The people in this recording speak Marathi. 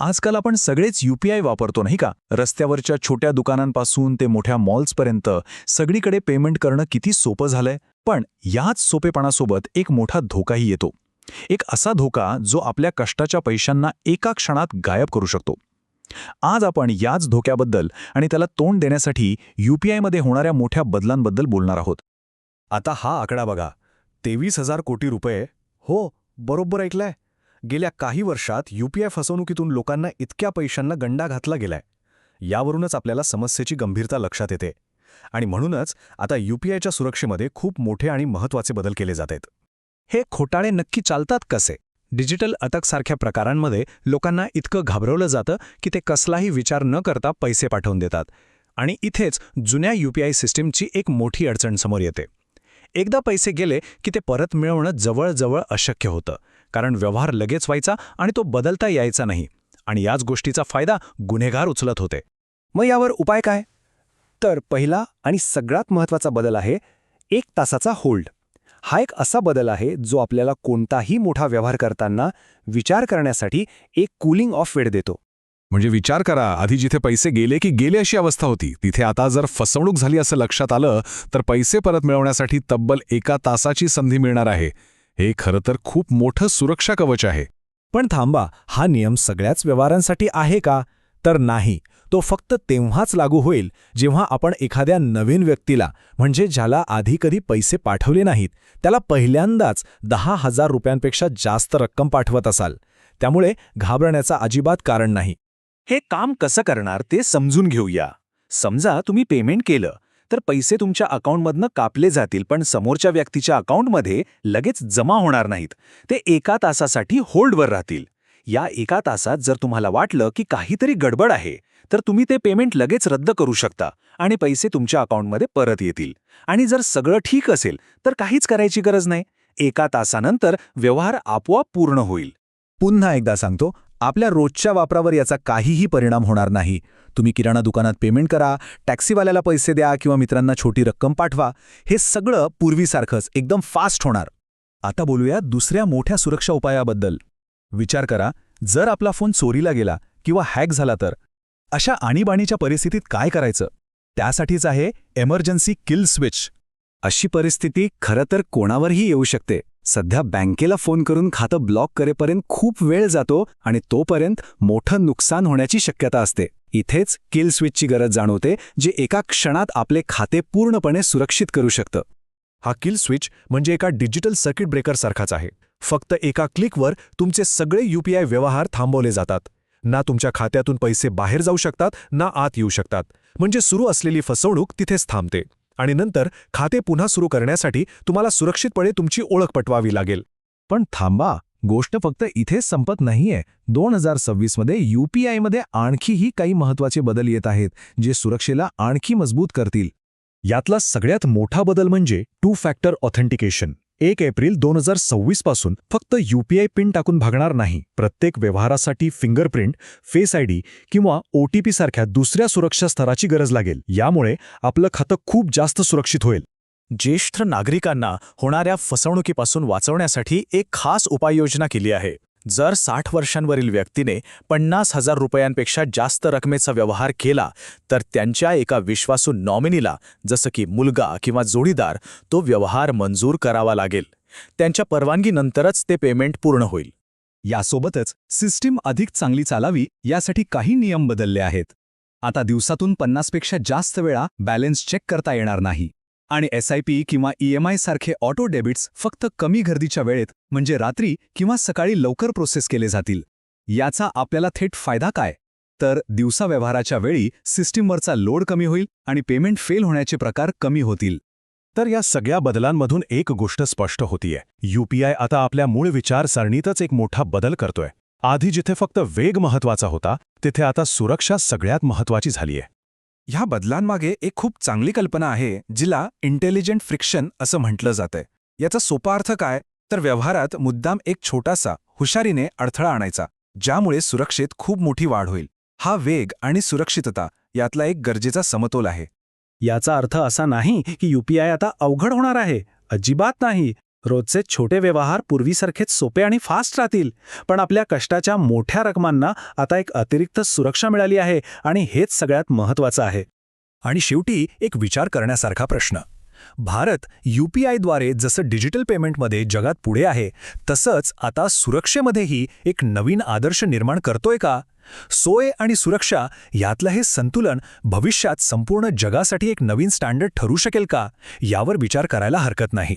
आजकाल आपण सगळेच UPI वापरतो नाही का? रस्त्यावरच्या छोट्या दुकानांपासून ते मोठ्या मॉल्सपर्यंत सगळीकडे पेमेंट करणं किती सोपं झालंय. पण याच सोपेपणासोबत एक मोठा धोकाही येतो. एक असा धोका जो आपल्या कष्टाच्या पैशांना एका क्षणात गायब करू शकतो. आज आपण याच धोक्याबद्दल आणि त्याला तोंड देण्यासाठी UPIमध्ये होणाऱ्या मोठ्या बदलांबद्दल बोलणार आहोत. आता हा आकडा बघा, 23,000 कोटी रुपये. हो, बरोबर ऐकलंय. गेल्या काही वर्षात UPI फसवणुकीतून लोकांना इतक्या पैशांना गंडा घातला गेलाय. यावरूनच आपल्याला समस्येची गंभीरता लक्षात येते. आणि म्हणूनच आता UPIच्या सुरक्षेमध्ये खूप मोठे आणि महत्त्वाचे बदल केले जात आहेत. हे खोटाळे नक्की चालतात कसे? डिजिटल अटकसारख्या प्रकारांमध्ये लोकांना इतकं घाबरवलं जातं की ते कसलाही विचार न करता पैसे पाठवून देतात. आणि इथेच जुन्या UPI सिस्टीमची एक मोठी अडचण समोर येते. एकदा पैसे गेले की ते परत मिळवणं जवळजवळ अशक्य होतं, कारण व्यवहार लगेच व्हायचा आणि तो बदलता यायचा नाही. आणि याच गोष्टीचा फायदा गुन्हेगार उचलत होते. मग यावर उपाय काय? तर पहिला आणि सगळ्यात महत्त्वाचा बदल आहे 1 तासाचा होल्ड. हा एक असा बदल आहे जो आपल्याला कोणताही मोठा व्यवहार करताना विचार करण्यासाठी एक कूलिंग ऑफ वेळ देतो. म्हणजे विचार करा, आधी जिथे पैसे गेले की गेले अशी अवस्था होती, तिथे आता जर फसवणूक झाली असं लक्षात आलं तर पैसे परत मिळवण्यासाठी तब्बल 1 तासाची संधी मिळणार आहे. हे खरं तर खूप मोठं सुरक्षा कवच आहे. पण थांबा, हा नियम सगळ्याच व्यवहारांसाठी आहे का? तर नाही. तो फक्त तेव्हाच लागू होईल जेव्हा आपण एखाद्या नवीन व्यक्तीला, म्हणजे ज्याला आधी कधी पैसे पाठवले नाहीत, त्याला पहिल्यांदाच 10,000 रुपयांपेक्षा जास्त रक्कम पाठवत असाल. त्यामुळे घाबरण्याचं अजिबात कारण नाही. हे काम कसं करणार ते समजून घेऊया. समजा तुम्ही पेमेंट केलं तर पैसे तुमच्या अकाउंटमधनं कापले जातील, पण समोरच्या व्यक्तीच्या अकाउंटमध्ये लगेच जमा होणार नाहीत. ते 1 तासासाठी होल्डवर राहतील. या 1 तासात जर तुम्हाला वाटलं की काहीतरी गडबड आहे तर तुम्ही ते पेमेंट लगेच रद्द करू शकता आणि पैसे तुमच्या अकाउंटमध्ये परत येतील. आणि जर सगळं ठीक असेल तर काहीच करायची गरज नाही. 1 तासानंतर व्यवहार आपोआप पूर्ण होईल. पुन्हा एकदा सांगतो, आपल्या रोजच्या वापरावर याचा काहीही परिणाम होणार नाही. तुम्ही किराणा दुकानात पेमेंट करा, टॅक्सीवाल्याला पैसे द्या किंवा मित्रांना छोटी रक्कम पाठवा, हे सगळं पूर्वीसारखंच एकदम फास्ट होणार. आता बोलूया दुसऱ्या मोठ्या सुरक्षा उपायाबद्दल. विचार करा, जर आपला फोन चोरीला गेला किंवा हॅक झाला तर अशा आणीबाणीच्या परिस्थितीत काय करायचं? त्यासाठीच आहे एमर्जन्सी किल स्विच. अशी परिस्थिती खरं तर कोणावरही येऊ शकते. सध्या बँकेला फोन करून खातं ब्लॉक करेपर्यंत खूप वेळ जातो आणि तोपर्यंत मोठं नुकसान होण्याची शक्यता असते. इथेच किल स्विचची गरज जाणवते, जे एका क्षणात आपले खाते पूर्णपणे सुरक्षित करू शकतं. हा किल स्विच म्हणजे एका डिजिटल सर्किट ब्रेकर सारखाच आहे. फक्त एका क्लिकवर तुमचे सगळे UPI व्यवहार थांबवले जातात. ना तुमच्या खात्यातून पैसे बाहेर जाऊ शकतात, ना आत येऊ शकतात. म्हणजे सुरू असलेली फसवणूक तिथेच थांबते. आणि नंतर खाते पुन्हा सुरू करण्यासाठी तुम्हाला सुरक्षितपणे तुमची ओळख पटवावी लागेल. पण थांबा, गोष्ट फक्त इथेच संपत नाहीये. 2026 मध्ये UPIमध्ये आणखीही काही महत्त्वाचे बदल येत आहेत, जे सुरक्षेला आणखी मजबूत करतील. यातला सगळ्यात मोठा बदल म्हणजे 2 फॅक्टर ऑथेंटिकेशन. 1 एप्रिल 2026 पासून फक्त UPI पिन टाकून भागणार नाही. प्रत्येक व्यवहारासाठी फिंगरप्रिंट, फेस ID किंवा OTP सारख्या दुसऱ्या सुरक्षा स्तराची गरज लागेल. यामुळे आपलं खातं खूप जास्त सुरक्षित होईल. ज्येष्ठ नागरिकांना होणाऱ्या फसवणुकीपासून वाचवण्यासाठी एक खास उपाययोजना केली आहे. जर 60 वर्षांवरील व्यक्तीने 50,000 रुपयांपेक्षा जास्त रकमेचा व्यवहार केला तर त्यांच्या एका विश्वासू नॉमिनीला, जसं की मुलगा किंवा जोडीदार, तो व्यवहार मंजूर करावा लागेल. त्यांच्या परवानगीनंतरच ते पेमेंट पूर्ण होईल. यासोबतच सिस्टीम अधिक चांगली चालावी यासाठी काही नियम बदलले आहेत. आता दिवसातून 50 पेक्षा जास्त वेळा बॅलन्स चेक करता येणार नाही. आणि SIP किंवा EMI सारखे ऑटो डेबिट्स फक्त कमी गर्दीच्या वेळेत, म्हणजे रात्री किंवा सकाळी लवकर प्रोसेस केले जातील. याचा आपल्याला थेट फायदा काय? तर दिवसा व्यवहाराच्या वेळी सिस्टीमवरचा लोड कमी होईल आणि पेमेंट फेल होण्याचे प्रकार कमी होतील. तर या सगळ्या बदलांमधून एक गोष्ट स्पष्ट होतीये. UPI आता आपल्या मूळ विचारसरणीतच एक मोठा बदल करतोय. आधी जिथे फक्त वेग महत्वाचा होता, तिथे आता सुरक्षा सगळ्यात महत्वाची झालीय. ह्या बदलांमागे एक खूप चांगली कल्पना आहे, जिला इंटेलिजंट फ्रिक्शन असं म्हटलं जातंय. याचा सोपा अर्थ काय? तर व्यवहारात मुद्दाम एक छोटासा, हुशारीने अडथळा आणायचा, ज्यामुळे सुरक्षेत खूप मोठी वाढ होईल. हा वेग आणि सुरक्षितता यातला एक गरजेचा समतोल आहे. याचा अर्थ असा नाही की UPI आता अवघड होणार आहे. अजिबात नाही. रोजचे छोटे व्यवहार पूर्वीसारखेच सोपे आणि फास्ट राहतील, पण आपल्या कष्टाच्या मोठ्या रकमांना आता एक अतिरिक्त सुरक्षा मिळाली आहे आणि हेच सगळ्यात महत्त्वाचं आहे. आणि शेवटी एक विचार करण्यासारखा प्रश्न. भारत UPIद्वारे जसं डिजिटल पेमेंटमध्ये जगात पुढे आहे, तसंच आता सुरक्षेमध्येही एक नवीन आदर्श निर्माण करतोय का? सोय आणि सुरक्षा यातलं हे संतुलन भविष्यात संपूर्ण जगासाठी एक नवीन स्टँडर्ड ठरू शकेल का? यावर विचार करायला हरकत नाही.